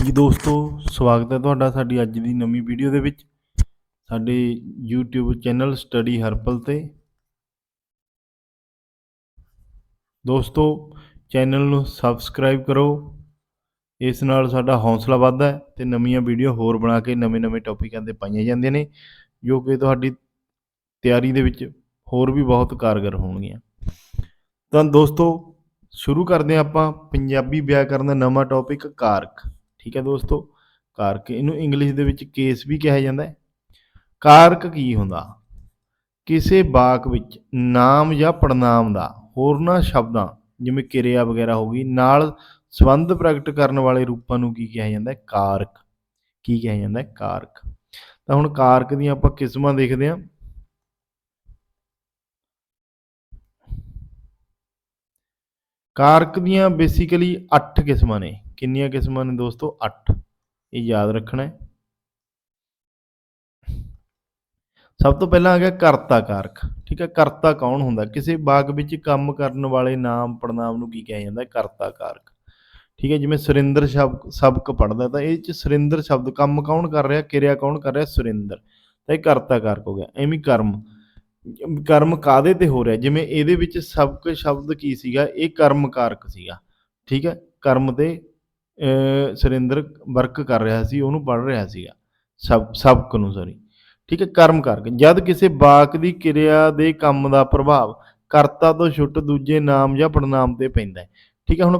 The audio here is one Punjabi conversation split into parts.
ਜੀ ਦੋਸਤੋ, ਸਵਾਗਤ ਹੈ ਤੁਹਾਡਾ ਸਾਡੀ ਅੱਜ ਦੀ ਨਵੀਂ ਵੀਡੀਓ ਦੇ ਵਿੱਚ ਸਾਡੇ YouTube ਚੈਨਲ ਸਟੱਡੀ ਹਰਪਲ ਤੇ। ਦੋਸਤੋ, ਚੈਨਲ ਨੂੰ ਸਬਸਕ੍ਰਾਈਬ ਕਰੋ, ਇਸ ਨਾਲ ਸਾਡਾ ਹੌਸਲਾ ਵੱਧਦਾ ਹੈ ਤੇ ਨਵੀਆਂ ਵੀਡੀਓ ਹੋਰ ਬਣਾ ਕੇ ਨਵੇਂ ਟੌਪਿਕਾਂ ਤੇ ਪਾਈਆਂ ਜਾਂਦੀਆਂ ਨੇ ਜੋ ਕਿ ਤੁਹਾਡੀ ਤਿਆਰੀ ਦੇ ਵਿੱਚ ਹੋਰ ਵੀ ਬਹੁਤ ਕਾਰਗਰ ਹੋਣਗੀਆਂ। ਤਾਂ ਦੋਸਤੋ, ਸ਼ੁਰੂ ਕਰਦੇ ਹਾਂ ਆਪਾਂ ਪੰਜਾਬੀ ਵਿਆਕਰਨ ਦਾ ਨਵਾਂ ਟੌਪਿਕ ਕਾਰਕ। ਠੀਕ ਹੈ ਦੋਸਤੋ, ਕਾਰਕ ਇਹਨੂੰ ਇੰਗਲਿਸ਼ ਦੇ ਵਿੱਚ ਕੇਸ ਵੀ ਕਿਹਾ ਜਾਂਦਾ ਹੈ। ਕਾਰਕ ਕੀ ਹੁੰਦਾ? ਕਿਸੇ ਵਾਕ ਵਿੱਚ ਨਾਮ ਜਾਂ ਪੜਨਾਮ ਦਾ ਹੋਰਨਾਂ ਸ਼ਬਦਾਂ ਜਿਵੇਂ ਕਿਰਿਆ ਵਗੈਰਾ ਹੋ ਗਈ ਨਾਲ ਸੰਬੰਧ ਪ੍ਰਗਟ ਕਰਨ ਵਾਲੇ ਰੂਪਾਂ ਨੂੰ ਕੀ ਕਿਹਾ ਜਾਂਦਾ ਹੈ? ਕਾਰਕ। ਕੀ ਕਿਹਾ ਜਾਂਦਾ ਹੈ? ਕਾਰਕ। ਤਾਂ ਹੁਣ ਕਾਰਕ ਦੀਆਂ ਆਪਾਂ ਕਿਸਮਾਂ ਦੇਖਦੇ ਹਾਂ। ਕਾਰਕ ਦੀਆਂ ਬੇਸਿਕਲੀ 8 ਕਿਸਮਾਂ ਨੇ। ਕਿੰਨੀਆਂ ਕਿਸਮਾਂ ਨੇ ਦੋਸਤੋ? 8। ਇਹ ਯਾਦ ਰੱਖਣਾ ਹੈ। ਸਭ ਤੋਂ ਪਹਿਲਾਂ ਆ ਗਿਆ ਕਰਤਾ ਕਾਰਕ। ਠੀਕ ਹੈ, ਕਰਤਾ ਕੌਣ ਹੁੰਦਾ? ਕਿਸੇ ਵਾਕ ਵਿੱਚ ਕੰਮ ਕਰਨ ਵਾਲੇ ਨਾਮ ਪੜਨਾਮ ਨੂੰ ਕੀ ਕਿਹਾ ਜਾਂਦਾ? ਕਰਤਾ ਕਾਰਕ। ਠੀਕ ਹੈ, ਜਿਵੇਂ ਸੁਰਿੰਦਰ ਸਬਕ ਪੜ੍ਹਦਾ ਤਾਂ ਇਹ 'ਚ ਸੁਰਿੰਦਰ ਸ਼ਬਦ ਕੰਮ ਕੌਣ ਕਰ ਰਿਹਾ? ਕਿਰਿਆ ਕੌਣ ਕਰ ਰਿਹਾ? ਸੁਰਿੰਦਰ। ਤਾਂ ਇਹ ਕਰਤਾ ਕਾਰਕ ਹੋ ਗਿਆ। ਐਵੇਂ ਕਰਮ, ਕਰਮ ਕਾਹਦੇ ਤੇ ਹੋ ਰਿਹਾ? ਜਿਵੇਂ ਇਹਦੇ ਵਿੱਚ ਸਬਕ ਸ਼ਬਦ ਕੀ ਸੀਗਾ? ਇਹ ਕਰਮ ਕਾਰਕ ਸੀਗਾ। ਠੀਕ ਹੈ, ਕਰਮ ਤੇ ਸੁਰਿੰਦਰ ਵਰਕ ਕਰ ਰਿਹਾ ਸੀ, ਉਹਨੂੰ ਪੜ੍ਹ ਰਿਹਾ ਸੀਗਾ ਸਬਕ ਨੂੰ, ਸੌਰੀ। ਠੀਕ ਹੈ, ਕਰਮ ਕਾਰਕ। ਜਦ ਕਿਸੇ ਵਾਕ ਦੀ ਕਿਰਿਆ ਦੇ ਕੰਮ ਦਾ ਪ੍ਰਭਾਵ ਕਰਤਾ ਤੋਂ ਛੁੱਟ ਦੂਜੇ ਨਾਮ ਜਾਂ ਪੜਨਾਮ ਤੇ ਪੈਂਦਾ ਹੈ। ਠੀਕ ਹੈ, ਹੁਣ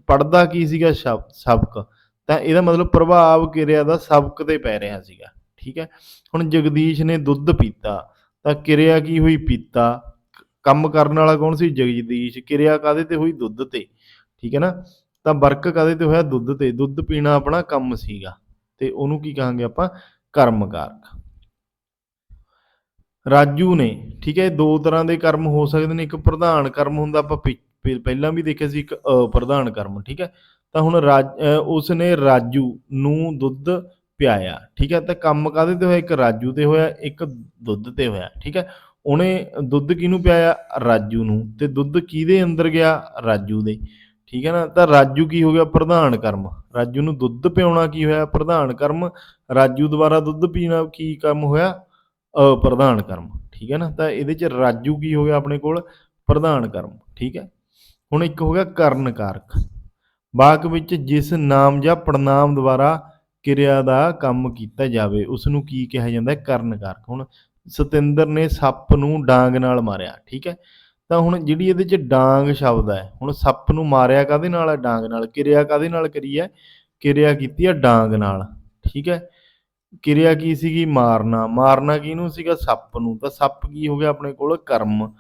ਪੜ੍ਹਦਾ ਕੀ ਸੀਗਾ? ਸਬਕ। ਤਾਂ ਇਹਦਾ ਮਤਲਬ ਪ੍ਰਭਾਵ ਕਿਰਿਆ ਦਾ ਸਬਕ ਤੇ ਪੈ ਰਿਹਾ ਸੀਗਾ। ਠੀਕ ਹੈ, ਹੁਣ ਜਗਦੀਸ਼ ਨੇ ਦੁੱਧ ਪੀਤਾ ਤਾਂ ਕਿਰਿਆ ਕੀ ਹੋਈ? ਪੀਤਾ। ਕੰਮ ਕਰਨ ਵਾਲਾ ਕੌਣ ਸੀ? ਜਗਦੀਸ਼। ਕਿਰਿਆ ਕਾਹਦੇ ਤੇ ਹੋਈ? ਦੁੱਧ ਤੇ। ਠੀਕ ਹੈ ਨਾ, ਤਾਂ ਵਰਕ ਕਾਹਦੇ ਤੇ ਹੋਇਆ? ਦੁੱਧ ਤੇ। ਦੁੱਧ ਪੀਣਾ ਆਪਣਾ ਕੰਮ ਸੀਗਾ ਤੇ ਉਹਨੂੰ ਕੀ ਕਹਾਂਗੇ ਆਪਾਂ? ਕਰਮ ਕਾਰਕ। ਰਾਜੂ ਨੇ, ਠੀਕ ਹੈ, ਦੋ ਤਰ੍ਹਾਂ ਦੇ ਕਰਮ ਹੋ ਸਕਦੇ ਨੇ। ਇੱਕ ਪ੍ਰਧਾਨ ਕਰਮ ਹੁੰਦਾ, ਆਪਾਂ ਪਹਿਲਾਂ ਵੀ ਦੇਖਿਆ ਸੀ, ਇੱਕ ਅਪ੍ਰਧਾਨ ਕਰਮ। ਠੀਕ ਹੈ, ਤਾਂ ਹੁਣ ਉਸਨੇ ਰਾਜੂ ਨੂੰ ਦੁੱਧ ਪਿਆਇਆ। ਠੀਕ ਹੈ, ਤਾਂ ਕੰਮ ਕਾਹਦੇ ਤੇ ਹੋਇਆ? ਇੱਕ ਰਾਜੂ ਤੇ ਹੋਇਆ, ਇੱਕ ਦੁੱਧ ਤੇ ਹੋਇਆ। ਠੀਕ ਹੈ, ਉਹਨੇ ਦੁੱਧ ਕਿਹਨੂੰ ਪਿਆਇਆ? ਰਾਜੂ ਨੂੰ। ਤੇ ਦੁੱਧ ਕਿਹਦੇ ਅੰਦਰ ਗਿਆ? ਰਾਜੂ ਦੇ। ਠੀਕ ਹੈ ਨਾ, ਤਾਂ ਰਾਜੂ ਕੀ ਹੋ ਗਿਆ? ਪ੍ਰਧਾਨ ਕਰਮ। ਰਾਜੂ ਨੂੰ ਦੁੱਧ ਪਿਆਉਣਾ ਕੀ ਹੋਇਆ? ਪ੍ਰਧਾਨ ਕਰਮ। ਰਾਜੂ ਦੁਆਰਾ ਦੁੱਧ ਪੀਣਾ ਕੀ ਕੰਮ ਹੋਇਆ? ਅਪ੍ਰਧਾਨ ਕਰਮ। ਠੀਕ ਹੈ ਨਾ, ਤਾਂ ਇਹਦੇ 'ਚ ਰਾਜੂ ਕੀ ਹੋ ਗਿਆ ਆਪਣੇ ਕੋਲ? ਪ੍ਰਧਾਨ ਕਰਮ। ਠੀਕ ਹੈ, ਹੁਣ ਇੱਕ ਹੋ ਗਿਆ ਕਰਨ ਕਾਰਕ। ਵਾਕ ਵਿੱਚ ਜਿਸ ਨਾਮ ਜਾਂ ਪੜਨਾਮ ਦੁਆਰਾ ਕਿਰਿਆ ਦਾ ਕੰਮ ਕੀਤਾ ਜਾਵੇ ਉਸ ਨੂੰ ਕੀ ਕਿਹਾ ਜਾਂਦਾ? ਕਰਨ ਕਾਰਕ। ਹੁਣ ਸਤਿੰਦਰ ਨੇ ਸੱਪ ਨੂੰ ਡਾਂਗ ਨਾਲ ਮਾਰਿਆ। ਠੀਕ ਹੈ, ਤਾਂ ਹੁਣ ਜਿਹੜੀ ਇਹਦੇ 'ਚ ਡਾਂਗ ਸ਼ਬਦ ਹੈ, ਹੁਣ ਸੱਪ ਨੂੰ ਮਾਰਿਆ ਕਾਹਦੇ ਨਾਲ ਹੈ? ਡਾਂਗ ਨਾਲ। ਕਿਰਿਆ ਕਾਹਦੇ ਨਾਲ ਕਰੀ ਹੈ? ਕਿਰਿਆ ਕੀਤੀ ਹੈ ਡਾਂਗ ਨਾਲ। ਠੀਕ ਹੈ, ਕਿਰਿਆ ਕੀ ਸੀਗੀ? ਮਾਰਨਾ। ਮਾਰਨਾ ਕਿਹਨੂੰ ਸੀਗਾ? ਸੱਪ ਨੂੰ। ਤਾਂ ਸੱਪ ਕੀ ਹੋ ਗਿਆ ਆਪਣੇ ਕੋਲ? ਕਰਮ।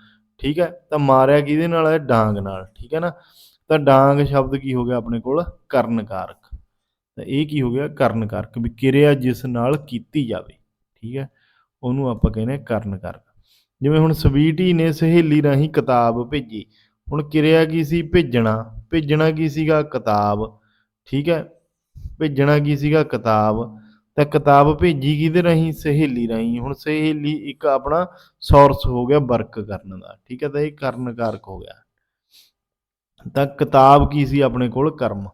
ਠੀਕ ਹੈ, ਤਾਂ ਮਾਰਿਆ ਕਿਹਦੇ ਨਾਲ ਹੈ? ਡਾਂਗ ਨਾਲ। ਠੀਕ ਹੈ ਨਾ, ਤਾਂ ਡਾਂਗ ਸ਼ਬਦ ਕੀ ਹੋ ਗਿਆ ਆਪਣੇ ਕੋਲ? ਕਰਨ ਕਾਰਕ। ਤਾਂ ਇਹ ਕੀ ਹੋ ਗਿਆ? ਕਰਨ ਕਾਰਕ। ਵੀ ਕਿਰਿਆ ਜਿਸ ਨਾਲ ਕੀਤੀ ਜਾਵੇ, ਠੀਕ ਹੈ, ਉਹਨੂੰ ਆਪਾਂ ਕਹਿੰਦੇ ਹਾਂ ਕਰਨ ਕਾਰਕ। ਜਿਵੇਂ ਹੁਣ ਸਵੀਟੀ ਨੇ ਸਹੇਲੀ ਰਾਹੀਂ ਕਿਤਾਬ ਭੇਜੀ। ਹੁਣ ਕਿਰਿਆ ਕੀ ਸੀ? ਭੇਜਣਾ। ਭੇਜਣਾ ਕੀ ਸੀਗਾ? ਕਿਤਾਬ। ਠੀਕ ਹੈ, ਭੇਜਣਾ ਕੀ ਸੀਗਾ? ਕਿਤਾਬ। ਤਾਂ ਕਿਤਾਬ ਭੇਜੀ ਕਿਹਦੇ ਰਾਹੀਂ? ਸਹੇਲੀ ਰਾਹੀਂ। ਹੁਣ ਸਹੇਲੀ ਇੱਕ ਆਪਣਾ ਸੋਰਸ ਹੋ ਗਿਆ ਵਰਕ ਕਰਨ ਦਾ। ਠੀਕ ਹੈ, ਤਾਂ ਇਹ ਕਰਨ ਕਾਰਕ ਹੋ ਗਿਆ। ਤਾਂ ਕਿਤਾਬ ਕੀ ਸੀ ਆਪਣੇ ਕੋਲ? ਕਰਮ।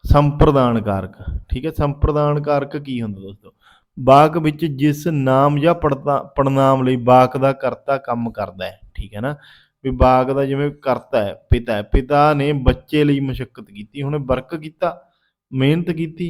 ਸੰਪਰਦਾਨ ਕਾਰਕ। ਠੀਕ ਹੈ, ਸੰਪਰਦਾਨ ਕਾਰਕ ਕੀ ਹੁੰਦਾ ਦੋਸਤੋ? ਵਾਕ ਵਿੱਚ ਜਿਸ ਨਾਮ ਜਾਂ ਪੜਨਾਮ ਲਈ ਵਾਕ ਦਾ ਕਰਤਾ ਕੰਮ ਕਰਦਾ ਹੈ। ਠੀਕ ਹੈ ਨਾ, ਵੀ ਵਾਕ ਦਾ ਜਿਵੇਂ ਕਰਤਾ ਹੈ ਪਿਤਾ ਹੈ। ਪਿਤਾ ਨੇ ਬੱਚੇ ਲਈ ਮੁਸ਼ੱਕਤ ਕੀਤੀ। ਉਹਨੇ ਵਰਕ ਕੀਤਾ, ਮਿਹਨਤ ਕੀਤੀ।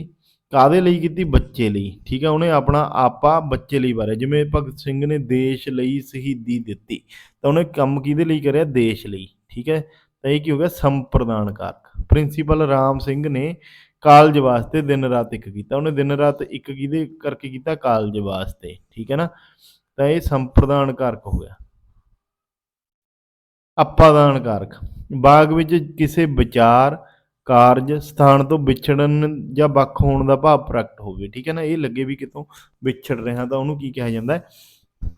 ਕਾਹਦੇ ਲਈ ਕੀਤੀ? ਬੱਚੇ ਲਈ। ਠੀਕ ਹੈ, ਉਹਨੇ ਆਪਣਾ ਆਪਾ ਬੱਚੇ ਲਈ ਵਾਰਿਆ। ਜਿਵੇਂ ਭਗਤ ਸਿੰਘ ਨੇ ਦੇਸ਼ ਲਈ ਸ਼ਹੀਦੀ ਦਿੱਤੀ ਤਾਂ ਉਹਨੇ ਕੰਮ ਕਿਹਦੇ ਲਈ ਕਰਿਆ? ਦੇਸ਼ ਲਈ। ਠੀਕ ਹੈ, ਤਾਂ ਇਹ ਕੀ ਹੋ ਗਿਆ? ਸੰਪਰਦਾਨ ਕਾਰਕ। ਪ੍ਰਿੰਸੀਪਲ ਰਾਮ ਸਿੰਘ ਨੇ ਕਾਲਜ ਵਾਸਤੇ ਦਿਨ ਰਾਤ ਇੱਕ ਕੀਤਾ। ਉਹਨੇ ਦਿਨ ਰਾਤ ਇੱਕ ਕਿਹਦੇ ਕਰਕੇ ਕੀਤਾ? ਕਾਲਜ ਵਾਸਤੇ। ਠੀਕ ਹੈ ਨਾ, ਤਾਂ ਇਹ ਸੰਪਰਦਾਨ ਕਾਰਕ ਹੋ ਗਿਆ। ਅਪਾਦਾਨ ਕਾਰਕ। ਵਾਕ ਵਿੱਚ ਕਿਸੇ ਵਿਚਾਰ, ਕਾਰਜ, ਸਥਾਨ ਤੋਂ ਵਿਛੜਨ ਜਾਂ ਵੱਖ ਹੋਣ ਦਾ ਭਾਵ ਪ੍ਰਗਟ ਹੋਵੇ। ਠੀਕ ਹੈ ਨਾ, ਇਹ ਲੱਗੇ ਵੀ ਕਿਤੋਂ ਵਿਛੜ ਰਿਹਾ ਤਾਂ ਉਹਨੂੰ ਕੀ ਕਿਹਾ ਜਾਂਦਾ?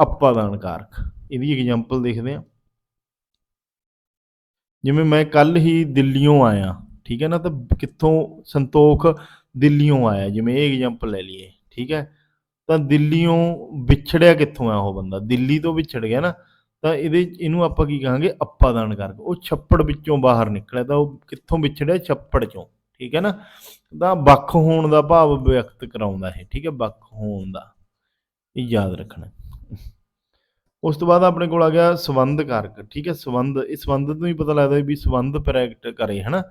ਅਪਾਦਾਨ ਕਾਰਕ। ਇਹਦੀ ਐਗਜ਼ਾਮਪਲ ਦੇਖਦੇ ਹਾਂ। ਜਿਵੇਂ ਮੈਂ ਕੱਲ ਹੀ ਦਿੱਲੀੋਂ ਆਇਆ। ਠੀਕ ਹੈ ਨਾ, ਤਾਂ ਕਿੱਥੋਂ? ਸੰਤੋਖ ਦਿੱਲੀੋਂ ਆਇਆ। ਜਿਵੇਂ ਇਹ ਐਗਜ਼ਾਮਪਲ ਲੈ ਲਈਏ। ਠੀਕ ਹੈ, ਤਾਂ ਦਿੱਲੀੋਂ ਵਿਛੜਿਆ ਕਿੱਥੋਂ ਆ ਉਹ ਬੰਦਾ? ਦਿੱਲੀ ਤੋਂ ਵਿਛੜ ਗਿਆ ਨਾ, ਤਾਂ ਇਹਨੂੰ ਆਪਾਂ ਕੀ ਕਹਾਂਗੇ, ਆਪਾਦਾਨ ਕਾਰਕ। ਉਹ ਛੱਪੜ ਵਿੱਚੋਂ ਬਾਹਰ ਨਿਕਲਿਆ, ਤਾਂ ਉਹ ਕਿੱਥੋਂ ਵਿਛੜਿਆ, ਛੱਪੜ ਚੋਂ, ਠੀਕ ਹੈ ਨਾ। ਤਾਂ ਵੱਖ ਹੋਣ ਦਾ ਭਾਵ ਵਿਅਕਤ ਕਰਾਉਂਦਾ ਇਹ, ਠੀਕ ਹੈ, ਵੱਖ ਹੋਣ ਦਾ, ਇਹ ਯਾਦ ਰੱਖਣਾ। ਉਸ ਤੋਂ ਬਾਅਦ ਆਪਣੇ ਕੋਲ ਆ ਗਿਆ ਸੰਬੰਧ ਕਾਰਕ, ਠੀਕ ਹੈ। ਸੰਬੰਧ, ਇਹ ਸੰਬੰਧ ਤੋਂ ਹੀ ਪਤਾ ਲੱਗਦਾ ਵੀ ਸੰਬੰਧ ਪ੍ਰਗਟ ਕਰੇ, ਹੈ ਨਾ।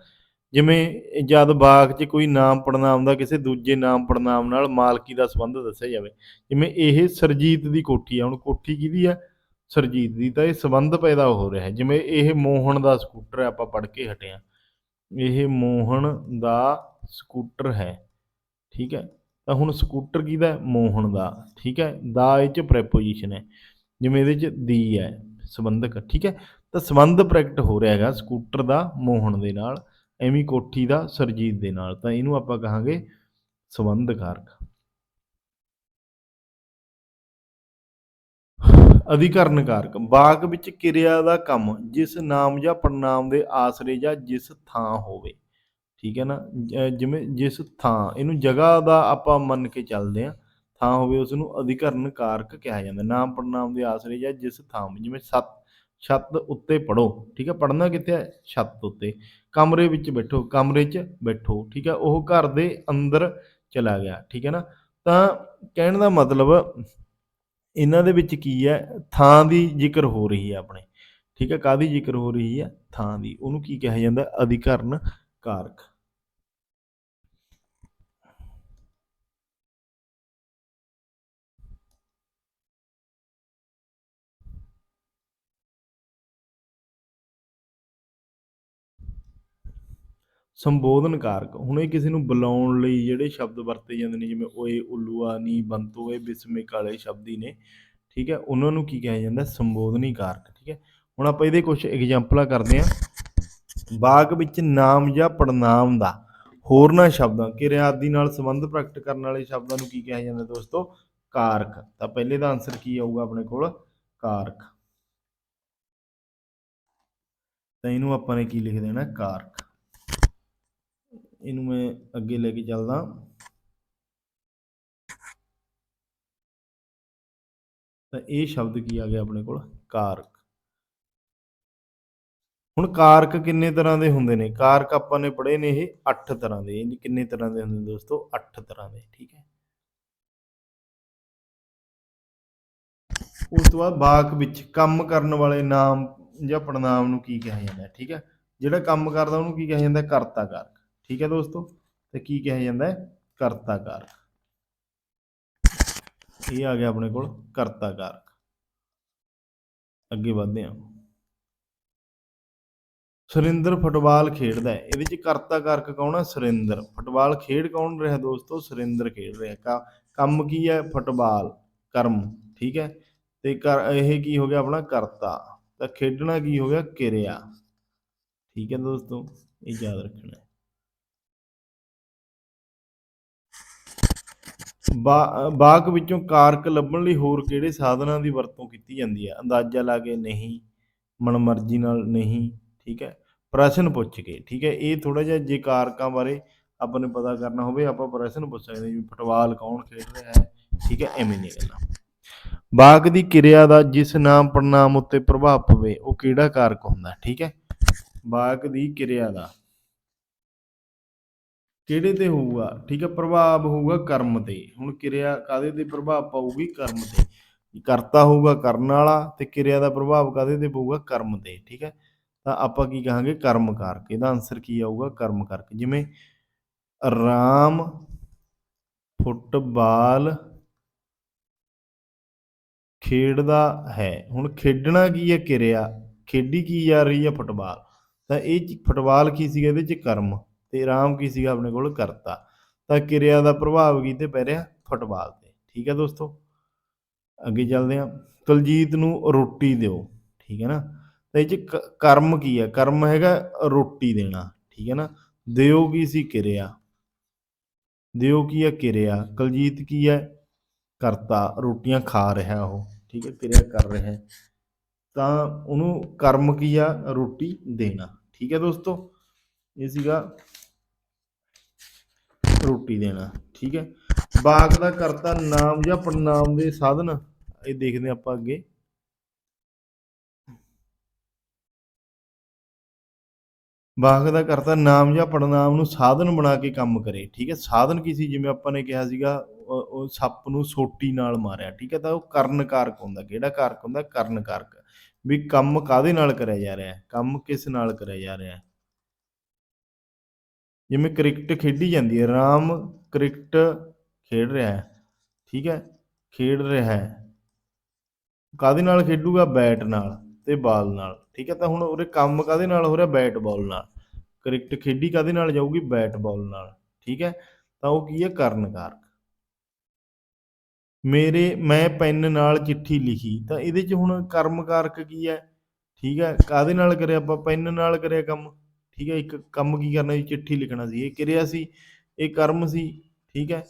ਜਿਵੇਂ ਜਦ ਵਾਕ 'ਚ ਕੋਈ ਨਾਮ ਪੜਨਾਮ ਦਾ ਕਿਸੇ ਦੂਜੇ ਨਾਮ ਪੜਨਾਮ ਨਾਲ ਮਾਲਕੀ ਦਾ ਸੰਬੰਧ ਦੱਸਿਆ ਜਾਵੇ, ਜਿਵੇਂ ਇਹ ਸਰਜੀਤ ਦੀ ਕੋਠੀ ਆ, ਹੁਣ ਕੋਠੀ ਕਿਹਦੀ ਆ, ਸਰਜੀਤ ਦੀ, ਤਾਂ ਇਹ ਸੰਬੰਧ ਪੈਦਾ ਹੋ ਰਿਹਾ। ਜਿਵੇਂ ਇਹ ਮੋਹਨ ਦਾ ਸਕੂਟਰ ਹੈ, ਆਪਾਂ ਪੜ੍ਹ ਕੇ ਹਟੇ ਹਾਂ, ਇਹ ਮੋਹਨ ਦਾ ਸਕੂਟਰ ਹੈ, ਠੀਕ ਹੈ। ਤਾਂ ਹੁਣ ਸਕੂਟਰ ਕਿਹਦਾ ਹੈ, ਮੋਹਨ ਦਾ, ਠੀਕ ਹੈ। ਦਾ ਇਹ 'ਚ ਪ੍ਰੈਪੋਜੀਸ਼ਨ ਹੈ, ਜਿਵੇਂ ਇਹਦੇ 'ਚ ਦੀ ਹੈ, ਸੰਬੰਧਕ, ਠੀਕ ਹੈ। ਤਾਂ ਸੰਬੰਧ ਪ੍ਰਗਟ ਹੋ ਰਿਹਾ ਹੈਗਾ ਸਕੂਟਰ ਦਾ ਮੋਹਨ ਦੇ ਨਾਲ, ਐਵੇਂ ਕੋਠੀ ਦਾ ਸਰਜੀਤ ਦੇ ਨਾਲ, ਤਾਂ ਇਹਨੂੰ ਆਪਾਂ ਕਹਾਂਗੇ ਸੰਬੰਧ ਕਾਰਕ। ਅਧਿਕਰਨ ਕਾਰਕ, ਵਾਕ ਵਿੱਚ ਕਿਰਿਆ ਦਾ ਕੰਮ ਜਿਸ ਨਾਮ ਜਾਂ ਪੜਨਾਮ ਦੇ ਆਸਰੇ ਜਾਂ ਜਿਸ ਥਾਂ ਹੋਵੇ, ਠੀਕ ਹੈ ਨਾ। ਜਿਵੇਂ ਜਿਸ ਥਾਂ, ਇਹਨੂੰ ਜਗ੍ਹਾ ਦਾ ਆਪਾਂ ਮੰਨ ਕੇ ਚੱਲਦੇ ਹਾਂ, ਥਾਂ ਹੋਵੇ ਉਸ ਨੂੰ ਅਧਿਕਰਨ ਕਾਰਕ ਕਿਹਾ ਜਾਂਦਾ। ਨਾਮ ਪੜਨਾਮ ਦੇ ਆਸਰੇ ਜਾਂ ਜਿਸ ਥਾਂ, ਜਿਵੇਂ ਛੱਤ ਉੱਤੇ ਪੜੋ, ਠੀਕ ਹੈ। ਪੜਨਾ ਕਿੱਥੇ ਹੈ, ਛੱਤ ਉੱਤੇ। ਕਮਰੇ ਵਿੱਚ ਬੈਠੋ, ਕਮਰੇ 'ਚ ਬੈਠੋ, ਠੀਕ ਹੈ। ਉਹ ਘਰ ਦੇ ਅੰਦਰ ਚਲਾ ਗਿਆ, ਠੀਕ ਹੈ ਨਾ। ਤਾਂ ਕਹਿਣ ਦਾ ਮਤਲਬ ਇਹਨਾਂ ਦੇ ਵਿੱਚ ਕੀ ਹੈ, ਥਾਂ ਦੀ ਜ਼ਿਕਰ ਹੋ ਰਹੀ ਹੈ ਆਪਣੇ, ਠੀਕ ਹੈ। ਕਾਹਦੀ ਜ਼ਿਕਰ ਹੋ ਰਹੀ ਹੈ, ਥਾਂ ਦੀ। ਉਹਨੂੰ ਕੀ ਕਿਹਾ ਜਾਂਦਾ, ਅਧਿਕਰਨ ਕਾਰਕ। ਸੰਬੋਧਨ ਕਾਰਕ, ਹੁਣ ਇਹ ਕਿਸੇ ਨੂੰ ਬੁਲਾਉਣ ਲਈ ਜਿਹੜੇ ਸ਼ਬਦ ਵਰਤੇ ਜਾਂਦੇ ਨੇ, ਜਿਵੇਂ ਓਏ, ਉੱਲੂਆ, ਨੀ, ਬੰਤੋ, ਇਹ ਬਿਸਮਿਕ ਵਾਲੇ ਸ਼ਬਦ ਹੀ ਨੇ, ਠੀਕ ਹੈ। ਉਹਨਾਂ ਨੂੰ ਕੀ ਕਿਹਾ ਜਾਂਦਾ, ਸੰਬੋਧਨੀ ਕਾਰਕ, ਠੀਕ ਹੈ। ਹੁਣ ਆਪਾਂ ਇਹਦੇ ਕੁਝ ਐਗਜ਼ਾਮਪਲਾਂ ਕਰਦੇ ਹਾਂ। ਵਾਕ ਵਿੱਚ ਨਾਮ ਜਾਂ ਪੜਨਾਮ ਦਾ ਹੋਰਨਾਂ ਸ਼ਬਦਾਂ, ਕਿਰਿਆ ਆਦਿ ਨਾਲ ਸੰਬੰਧ ਪ੍ਰਗਟ ਕਰਨ ਵਾਲੇ ਸ਼ਬਦਾਂ ਨੂੰ ਕੀ ਕਿਹਾ ਜਾਂਦਾ ਦੋਸਤੋ, ਕਾਰਕ। ਤਾਂ ਪਹਿਲੇ ਦਾ ਆਨਸਰ ਕੀ ਆਊਗਾ ਆਪਣੇ ਕੋਲ, ਕਾਰਕ। ਤਾਂ ਇਹਨੂੰ ਆਪਾਂ ਨੇ ਕੀ ਲਿਖ ਦੇਣਾ, ਕਾਰਕ। ਇਹਨੂੰ ਮੈਂ ਅੱਗੇ ਲੈ ਕੇ ਚੱਲਦਾ। ਤਾਂ ਇਹ ਸ਼ਬਦ ਕੀ ਆ ਗਿਆ ਆਪਣੇ ਕੋਲ, ਕਾਰਕ। ਹੁਣ ਕਾਰਕ ਕਿੰਨੇ ਤਰ੍ਹਾਂ ਦੇ ਹੁੰਦੇ ਨੇ, ਕਾਰਕ ਆਪਾਂ ਨੇ ਪੜ੍ਹੇ ਨੇ ਇਹ 8 ਤਰ੍ਹਾਂ ਦੇ। ਇਹ ਕਿੰਨੇ ਤਰ੍ਹਾਂ ਦੇ ਹੁੰਦੇ ਨੇ ਦੋਸਤੋ, 8 ਤਰ੍ਹਾਂ ਦੇ, ਠੀਕ ਹੈ। ਉਸ ਤੋਂ ਬਾਅਦ ਵਾਕ ਵਿੱਚ ਕੰਮ ਕਰਨ ਵਾਲੇ ਨਾਮ ਜਾਂ ਪੜਨਾਮ ਨੂੰ ਕੀ ਕਿਹਾ ਜਾਂਦਾ, ਠੀਕ ਹੈ। ਜਿਹੜਾ ਕੰਮ ਕਰਦਾ ਉਹਨੂੰ ਕੀ ਕਿਹਾ ਜਾਂਦਾ, ਕਰਤਾ ਕਾਰਕ, ਠੀਕ ਹੈ ਦੋਸਤੋ। ਤੇ ਕੀ ਕਿਹਾ ਜਾਂਦਾ ਹੈ, ਕਰਤਾ ਕਾਰਕ। ਇਹ ਆ ਗਿਆ ਆਪਣੇ ਕੋਲ ਕਰਤਾ ਕਾਰਕ। ਅੱਗੇ ਵਧਦੇ ਹਾਂ। ਸੁਰਿੰਦਰ ਫੁੱਟਬਾਲ ਖੇਡਦਾ ਹੈ, ਇਹਦੇ 'ਚ ਕਰਤਾ ਕਾਰਕ ਕੌਣ ਹੈ, ਸੁਰਿੰਦਰ। ਫੁੱਟਬਾਲ ਖੇਡ ਕੌਣ ਰਿਹਾ ਦੋਸਤੋ, ਸੁਰਿੰਦਰ ਖੇਡ ਰਿਹਾ। ਕੰਮ ਕੀ ਹੈ, ਫੁੱਟਬਾਲ, ਕਰਮ, ਠੀਕ ਹੈ। ਤੇ ਇਹ ਕੀ ਹੋ ਗਿਆ ਆਪਣਾ, ਕਰਤਾ। ਤਾਂ ਖੇਡਣਾ ਕੀ ਹੋ ਗਿਆ, ਕਿਰਿਆ, ਠੀਕ ਹੈ ਦੋਸਤੋ, ਇਹ ਯਾਦ ਰੱਖਣਾ। ਵਾਕ ਵਿੱਚੋਂ ਕਾਰਕ ਲੱਭਣ ਲਈ ਹੋਰ ਕਿਹੜੇ ਸਾਧਨਾਂ ਦੀ ਵਰਤੋਂ ਕੀਤੀ ਜਾਂਦੀ ਹੈ, ਅੰਦਾਜ਼ਾ ਲਾ ਕੇ ਨਹੀਂ, ਮਨਮਰਜ਼ੀ ਨਾਲ ਨਹੀਂ, ਠੀਕ ਹੈ, ਪ੍ਰਸ਼ਨ ਪੁੱਛ ਕੇ, ਠੀਕ ਹੈ। ਇਹ ਥੋੜਾ ਜਿਹਾ ਜੇ ਕਾਰਕਾਂ ਬਾਰੇ ਆਪਾਂ ਨੂੰ ਪਤਾ ਕਰਨਾ ਹੋਵੇ, ਆਪਾਂ ਪ੍ਰਸ਼ਨ ਪੁੱਛ ਸਕਦੇ ਜਿਵੇਂ ਫੁੱਟਬਾਲ ਕੌਣ ਖੇਡ ਰਿਹਾ ਹੈ, ਠੀਕ ਹੈ, ਐਵੇਂ ਦੀਆਂ ਗੱਲਾਂ। ਵਾਕ ਦੀ ਕਿਰਿਆ ਦਾ ਜਿਸ ਨਾਮ ਪੜਨਾਮ ਉੱਤੇ ਪ੍ਰਭਾਵ ਪਵੇ ਉਹ ਕਿਹੜਾ ਕਾਰਕ ਹੁੰਦਾ, ਠੀਕ ਹੈ। ਵਾਕ ਦੀ ਕਿਰਿਆ ਦਾ ਕਿਹੜੇ ਤੇ ਹੋਊਗਾ, ਠੀਕ ਹੈ, ਪ੍ਰਭਾਵ ਹੋਊਗਾ ਕਰਮ ਤੇ। ਹੁਣ ਕਿਰਿਆ ਕਾਹਦੇ ਤੇ ਪ੍ਰਭਾਵ ਪਾਊਗੀ, ਕਰਮ ਤੇ। ਕਰਤਾ ਹੋਊਗਾ ਕਰਨ ਵਾਲਾ, ਤੇ ਕਿਰਿਆ ਦਾ ਪ੍ਰਭਾਵ ਕਾਹਦੇ ਤੇ ਪਊਗਾ, ਕਰਮ ਤੇ, ਠੀਕ ਹੈ। ਤਾਂ ਆਪਾਂ ਕੀ ਕਹਾਂਗੇ, ਕਰਮ ਕਾਰਕ। ਇਹਦਾ ਆਨਸਰ ਕੀ ਆਊਗਾ, ਕਰਮ ਕਾਰਕ। ਜਿਵੇਂ ਰਾਮ ਫੁੱਟਬਾਲ ਖੇਡਦਾ ਹੈ, ਹੁਣ ਖੇਡਣਾ ਕੀ ਹੈ, ਕਿਰਿਆ, ਖੇਡੀ ਕੀ ਜਾ ਰਹੀ ਹੈ, ਫੁੱਟਬਾਲ। ਤਾਂ ਇਹ ਫੁੱਟਬਾਲ ਕੀ ਸੀਗਾ, ਇਹਦੇ 'ਚ ਕਰਮ, ਤੇ ਰਾਮ ਕੀ ਸੀਗਾ ਆਪਣੇ ਕੋਲ, ਕਰਤਾ। ਤਾਂ ਕਿਰਿਆ ਦਾ ਪ੍ਰਭਾਵ ਕਿਤੇ ਪੈ ਰਿਹਾ, ਫੁੱਟਬਾਲ ਤੇ, ਠੀਕ ਹੈ ਦੋਸਤੋ। ਅੱਗੇ ਚੱਲਦੇ ਹਾਂ। ਕੁਲਜੀਤ ਨੂੰ ਰੋਟੀ ਦਿਓ, ਠੀਕ ਹੈ ਨਾ। ਤਾਂ ਇਹ 'ਚ ਕਰਮ ਕੀ ਹੈ, ਕਰਮ ਹੈਗਾ ਰੋਟੀ ਦੇਣਾ, ਠੀਕ ਹੈ ਨਾ। ਦਿਓ ਕੀ ਸੀ, ਕਿਰਿਆ, ਦਿਓ ਕੀ ਹੈ, ਕਿਰਿਆ। ਕੁਲਜੀਤ ਕੀ ਹੈ, ਕਰਤਾ, ਰੋਟੀਆਂ ਖਾ ਰਿਹਾ ਉਹ, ਠੀਕ ਹੈ, ਕਿਰਿਆ ਕਰ ਰਿਹਾ। ਤਾਂ ਉਹਨੂੰ ਕਰਮ ਕੀ ਆ, ਰੋਟੀ ਦੇਣਾ, ਠੀਕ ਹੈ ਦੋਸਤੋ। ਇਹ ਸੀਗਾ ਰੋਟੀ ਦੇਣਾ, ਠੀਕ ਹੈ। ਵਾਕ ਦਾ ਕਰਤਾ ਨਾਮ ਜਾਂ ਪੜਨਾਮ ਦੇ ਸਾਧਨ, ਇਹ ਦੇਖਦੇ ਆਪਾਂ ਅੱਗੇ। ਵਾਕ ਦਾ ਕਰਤਾ ਨਾਮ ਜਾਂ ਪੜਨਾਮ ਨੂੰ ਸਾਧਨ ਬਣਾ ਕੇ ਕੰਮ ਕਰੇ, ਠੀਕ ਹੈ। ਸਾਧਨ ਕੀ ਸੀ, ਜਿਵੇਂ ਆਪਾਂ ਨੇ ਕਿਹਾ ਸੀਗਾ ਉਹ ਸੱਪ ਨੂੰ ਸੋਟੀ ਨਾਲ ਮਾਰਿਆ, ਠੀਕ ਹੈ। ਤਾਂ ਉਹ ਕਰਨ ਕਾਰਕ ਹੁੰਦਾ, ਕਿਹੜਾ ਕਾਰਕ ਹੁੰਦਾ, ਕਰਨ ਕਾਰਕ। ਵੀ ਕੰਮ ਕਾਹਦੇ ਨਾਲ ਕਰਿਆ ਜਾ ਰਿਹਾ ਹੈ, ਕੰਮ ਕਿਸ ਨਾਲ ਕਰਿਆ ਜਾ ਰਿਹਾ ਹੈ। ਜਿਵੇਂ ਕ੍ਰਿਕਟ ਖੇਡੀ ਜਾਂਦੀ ਹੈ, ਰਾਮ ਕ੍ਰਿਕਟ ਖੇਡ ਰਿਹਾ ਹੈ, ਠੀਕ ਹੈ, ਖੇਡ ਰਿਹਾ ਹੈ, ਕਾਹਦੇ ਨਾਲ ਖੇਡੂਗਾ, ਬੈਟ ਨਾਲ ਤੇ ਬਾਲ ਨਾਲ, ਠੀਕ ਹੈ। ਤਾਂ ਹੁਣ ਉਰੇ ਕੰਮ ਕਾਹਦੇ ਨਾਲ ਹੋ ਰਿਹਾ, ਬੈਟ ਬਾਲ ਨਾਲ। ਕ੍ਰਿਕਟ ਖੇਡੀ ਕਾਹਦੇ ਨਾਲ ਜਾਊਗੀ, ਬੈਟ ਬਾਲ ਨਾਲ, ਠੀਕ ਹੈ। ਤਾਂ ਉਹ ਕੀ ਹੈ, ਕਰਨ ਕਾਰਕ। ਮੈਂ ਪੈਨ ਨਾਲ ਚਿੱਠੀ ਲਿਖੀ, ਤਾਂ ਇਹਦੇ 'ਚ ਹੁਣ ਕਰਮ ਕਾਰਕ ਕੀ ਹੈ, ਠੀਕ ਹੈ। ਕਾਹਦੇ ਨਾਲ ਕਰਿਆ, ਆਪਾਂ ਪੈਨ ਨਾਲ ਕਰਿਆ ਕੰਮ, ਠੀਕ ਹੈ। ਇੱਕ ਕੰਮ ਕੀ ਕਰਨਾ ਸੀ, ਚਿੱਠੀ ਲਿਖਣਾ ਸੀ, ਇਹ ਕਿਰਿਆ ਸੀ, ਇਹ ਕਰਮ ਸੀ, ਠੀਕ ਹੈ।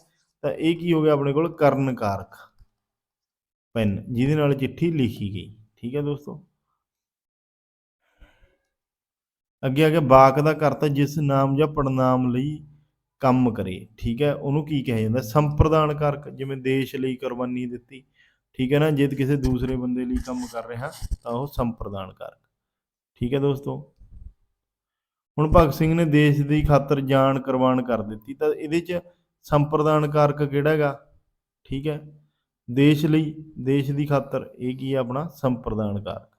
ਤਾਂ ਇਹ ਕੀ ਹੋ ਗਿਆ ਆਪਣੇ ਕੋਲ, ਕਰਨ ਕਾਰਕ, ਪੈਨ ਜਿਹਦੇ ਨਾਲ ਚਿੱਠੀ ਲਿਖੀ ਗਈ, ਠੀਕ ਹੈ ਦੋਸਤੋ। ਅੱਗੇ ਆ ਗਿਆ ਵਾਕ ਦਾ ਕਰਤਾ ਜਿਸ ਨਾਮ ਜਾਂ ਪੜਨਾਮ ਲਈ ਕੰਮ ਕਰੇ, ਠੀਕ ਹੈ। ਉਹਨੂੰ ਕੀ ਕਿਹਾ ਜਾਂਦਾ, ਸੰਪਰਦਾਨ ਕਾਰਕ। ਜਿਵੇਂ ਦੇਸ਼ ਲਈ ਕੁਰਬਾਨੀ ਦਿੱਤੀ, ਠੀਕ ਹੈ ਨਾ, ਜੇ ਕਿਸੇ ਦੂਸਰੇ ਬੰਦੇ ਲਈ ਕੰਮ ਕਰ ਰਿਹਾ ਤਾਂ ਉਹ ਸੰਪਰਦਾਨ ਕਾਰਕ, ਠੀਕ ਹੈ ਦੋਸਤੋ। ਹੁਣ ਭਗਤ ਸਿੰਘ ਨੇ ਦੇਸ਼ ਦੀ ਖਾਤਰ ਜਾਨ ਕੁਰਬਾਨ ਕਰ ਦਿੱਤੀ, ਤਾਂ ਇਹਦੇ 'ਚ ਸੰਪਰਦਾਨ ਕਾਰਕ ਕਿਹੜਾ ਹੈਗਾ, ਠੀਕ ਹੈ। ਦੇਸ਼ ਲਈ, ਦੇਸ਼ ਦੀ ਖਾਤਰ, ਇਹ ਕੀ ਹੈ ਆਪਣਾ ਸੰਪਰਦਾਨ ਕਾਰਕ।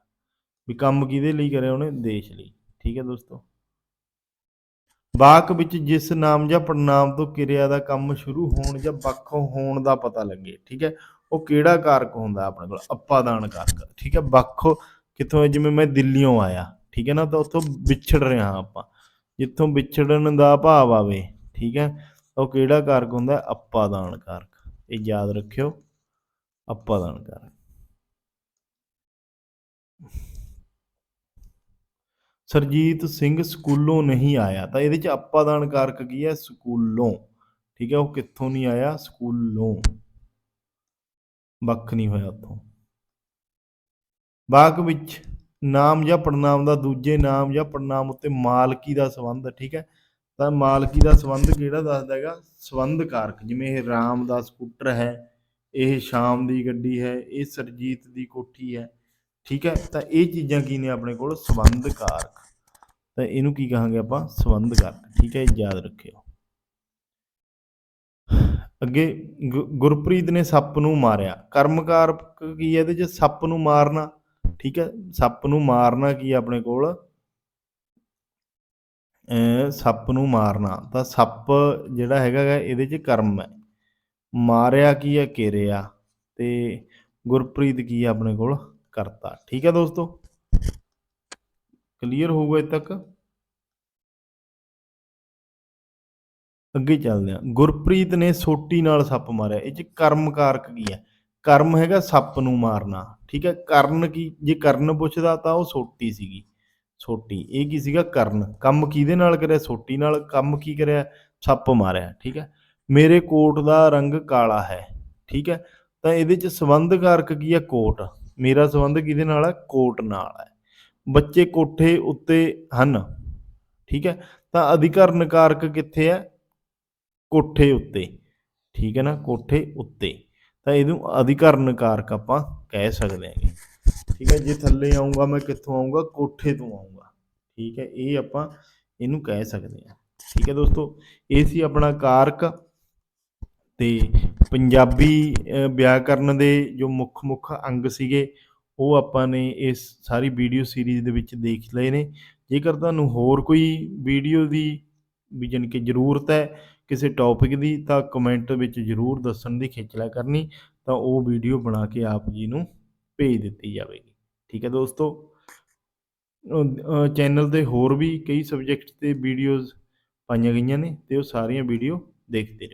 ਵੀ ਕੰਮ ਕਿਹਦੇ ਲਈ ਕਰਿਆ ਉਹਨੇ, ਦੇਸ਼ ਲਈ, ਠੀਕ ਹੈ ਦੋਸਤੋ। ਵਾਕ ਵਿੱਚ ਜਿਸ ਨਾਮ ਜਾਂ ਪੜਨਾਮ ਤੋਂ ਕਿਰਿਆ ਦਾ ਕੰਮ ਸ਼ੁਰੂ ਹੋਣ ਜਾਂ ਵੱਖ ਹੋਣ ਦਾ ਪਤਾ ਲੱਗੇ, ਠੀਕ ਹੈ, ਉਹ ਕਿਹੜਾ ਕਾਰਕ ਹੁੰਦਾ ਆਪਣੇ ਕੋਲ, ਅਪਾਦਾਨ ਕਾਰਕ, ਠੀਕ ਹੈ। ਵੱਖ ਕਿੱਥੋਂ ਹੈ, ਜਿਵੇਂ ਮੈਂ ਦਿੱਲੀੋਂ ਆਇਆ, ਠੀਕ ਹੈ ਨਾ, ਤਾਂ ਉੱਥੋਂ ਵਿਛੜ ਰਿਹਾ ਆਪਾਂ, ਜਿੱਥੋਂ ਵਿਛੜਨ ਦਾ ਭਾਵ ਆਵੇ, ਠੀਕ ਹੈ, ਉਹ ਕਿਹੜਾ ਕਾਰਕ ਹੁੰਦਾ, ਅਪਾਦਾਨ ਕਾਰਕ। ਇਹ ਯਾਦ ਰੱਖਿਓ, ਅਪਾਦਾਨ ਕਾਰਕ। ਸਰਜੀਤ ਸਿੰਘ ਸਕੂਲੋਂ ਨਹੀਂ ਆਇਆ, ਤਾਂ ਇਹਦੇ 'ਚ ਅਪਾਦਾਨ ਕਾਰਕ ਕੀ ਹੈ, ਸਕੂਲੋਂ, ਠੀਕ ਹੈ। ਉਹ ਕਿੱਥੋਂ ਨਹੀਂ ਆਇਆ, ਸਕੂਲੋਂ, ਵੱਖ ਨਹੀਂ ਹੋਇਆ ਉੱਥੋਂ। ਵਾਕ ਵਿੱਚ ਨਾਮ ਜਾਂ ਪੜਨਾਮ ਦਾ ਦੂਜੇ ਨਾਮ ਜਾਂ ਪੜਨਾਮ ਉੱਤੇ ਮਾਲਕੀ ਦਾ ਸੰਬੰਧ, ਠੀਕ ਹੈ। ਤਾਂ ਮਾਲਕੀ ਦਾ ਸੰਬੰਧ ਕਿਹੜਾ ਦੱਸਦਾ ਹੈਗਾ, ਸੰਬੰਧ ਕਾਰਕ। ਜਿਵੇਂ ਇਹ ਰਾਮ ਦਾ ਸਕੂਟਰ ਹੈ, ਇਹ ਸ਼ਾਮ ਦੀ ਗੱਡੀ ਹੈ, ਇਹ ਸਰਜੀਤ ਦੀ ਕੋਠੀ ਹੈ, ਠੀਕ ਹੈ। ਤਾਂ ਇਹ ਚੀਜ਼ਾਂ ਕੀ ਨੇ ਆਪਣੇ ਕੋਲ, ਸੰਬੰਧ ਕਾਰਕ। ਤਾਂ ਇਹਨੂੰ ਕੀ ਕਹਾਂਗੇ ਆਪਾਂ, ਸੰਬੰਧ ਕਾਰਕ, ਠੀਕ ਹੈ, ਯਾਦ ਰੱਖਿਓ। ਅੱਗੇ ਗੁਰਪ੍ਰੀਤ ਨੇ ਸੱਪ ਨੂੰ ਮਾਰਿਆ, ਕਰਮ ਕਾਰਕ ਕੀ ਹੈ ਇਹਦੇ 'ਚ, ਸੱਪ ਨੂੰ ਮਾਰਨਾ, ਠੀਕ ਹੈ। ਸੱਪ ਨੂੰ ਮਾਰਨਾ ਕੀ ਆਪਣੇ ਕੋਲ, ਸੱਪ ਨੂੰ ਮਾਰਨਾ। ਤਾਂ ਸੱਪ ਜਿਹੜਾ ਹੈਗਾ ਗਾ ਇਹਦੇ 'ਚ ਕਰਮ ਹੈ, ਮਾਰਿਆ ਕੀ ਹੈ, ਕਿਰਿਆ, ਤੇ ਗੁਰਪ੍ਰੀਤ ਕੀ ਹੈ ਆਪਣੇ ਕੋਲ, ਕਰਤਾ, ਠੀਕ ਹੈ ਦੋਸਤੋ। ਕਲੀਅਰ ਹੋਊਗਾ ਇੱਥੇ ਤੱਕ। ਅੱਗੇ ਚੱਲਦੇ ਹਾਂ। ਗੁਰਪ੍ਰੀਤ ਨੇ ਸੋਟੀ ਨਾਲ ਸੱਪ ਮਾਰਿਆ, ਇਹ 'ਚ ਕਰਮ ਕਾਰਕ ਕੀ ਹੈ, ਕਰਮ ਹੈਗਾ ਸੱਪ ਨੂੰ ਮਾਰਨਾ, ਠੀਕ ਹੈ। ਕਰਨ ਕੀ, ਜੇ ਕਰਨ ਪੁੱਛਦਾ ਤਾਂ ਉਹ ਸੋਟੀ ਸੀਗੀ, ਸੋਟੀ, ਇਹ ਕੀ ਸੀਗਾ, ਕਰਨ। ਕੰਮ ਕਿਹਦੇ ਨਾਲ ਕਰਿਆ, ਸੋਟੀ ਨਾਲ। ਕੰਮ ਕੀ ਕਰਿਆ, ਸੱਪ ਮਾਰਿਆ, ਠੀਕ ਹੈ। ਮੇਰੇ ਕੋਟ ਦਾ ਰੰਗ ਕਾਲਾ ਹੈ, ਠੀਕ ਹੈ। ਤਾਂ ਇਹਦੇ 'ਚ ਸੰਬੰਧ ਕਾਰਕ ਕੀ ਹੈ, ਕੋਟ। ਮੇਰਾ ਸੰਬੰਧ ਕਿਹਦੇ ਨਾਲ ਹੈ, ਕੋਟ ਨਾਲ ਹੈ। ਬੱਚੇ ਕੋਠੇ ਉੱਤੇ ਹਨ, ਠੀਕ ਹੈ। ਤਾਂ ਅਧਿਕਰਨ ਕਾਰਕ ਕਿੱਥੇ ਹੈ, ਕੋਠੇ ਉੱਤੇ, ਠੀਕ ਹੈ ਨਾ, ਕੋਠੇ ਉੱਤੇ। ਤਾਂ ਇਹਨੂੰ ਅਧਿਕਰਨ ਕਾਰਕ ਆਪਾਂ ਕਹਿ ਸਕਦੇ ਹੈਗੇ, ਠੀਕ ਹੈ। ਜੇ ਥੱਲੇ ਆਊਂਗਾ ਮੈਂ, ਕਿੱਥੋਂ ਆਊਂਗਾ, ਕੋਠੇ ਤੋਂ ਆਊਂਗਾ, ਠੀਕ ਹੈ। ਇਹ ਆਪਾਂ ਇਹਨੂੰ ਕਹਿ ਸਕਦੇ ਹਾਂ, ਠੀਕ ਹੈ ਦੋਸਤੋ। ਇਹ ਸੀ ਆਪਣਾ ਕਾਰਕ ਤੇ ਪੰਜਾਬੀ ਵਿਆਕਰਨ ਦੇ ਜੋ ਮੁੱਖ ਅੰਗ ਸੀਗੇ, ਉਹ ਆਪਾਂ ਨੇ ਇਸ ਸਾਰੀ ਵੀਡੀਓ ਸੀਰੀਜ਼ ਦੇ ਵਿੱਚ ਦੇਖ ਲਏ ਨੇ। ਜੇਕਰ ਤੁਹਾਨੂੰ ਹੋਰ ਕੋਈ ਵੀਡੀਓ ਦੀ ਵੀ ਜਾਣੀ ਕਿ ਜ਼ਰੂਰਤ ਹੈ ਕਿਸੇ ਟੌਪਿਕ ਦੀ, ਤਾਂ ਕਮੈਂਟ ਵਿੱਚ ਜ਼ਰੂਰ ਦੱਸਣ ਦੀ ਖੇਚਲਾ ਕਰਨੀ, ਤਾਂ ਉਹ ਵੀਡੀਓ ਬਣਾ ਕੇ ਆਪ ਜੀ ਨੂੰ ਭੇਜ ਦਿੱਤੀ ਜਾਵੇਗੀ, ਠੀਕ ਹੈ ਦੋਸਤੋ। ਚੈਨਲ 'ਤੇ ਹੋਰ ਵੀ ਕਈ ਸਬਜੈਕਟ 'ਤੇ ਵੀਡੀਓਜ਼ ਪਾਈਆਂ ਗਈਆਂ ਨੇ, ਅਤੇ ਉਹ ਸਾਰੀਆਂ ਵੀਡੀਓ ਦੇਖਦੇ ਰਹੋ।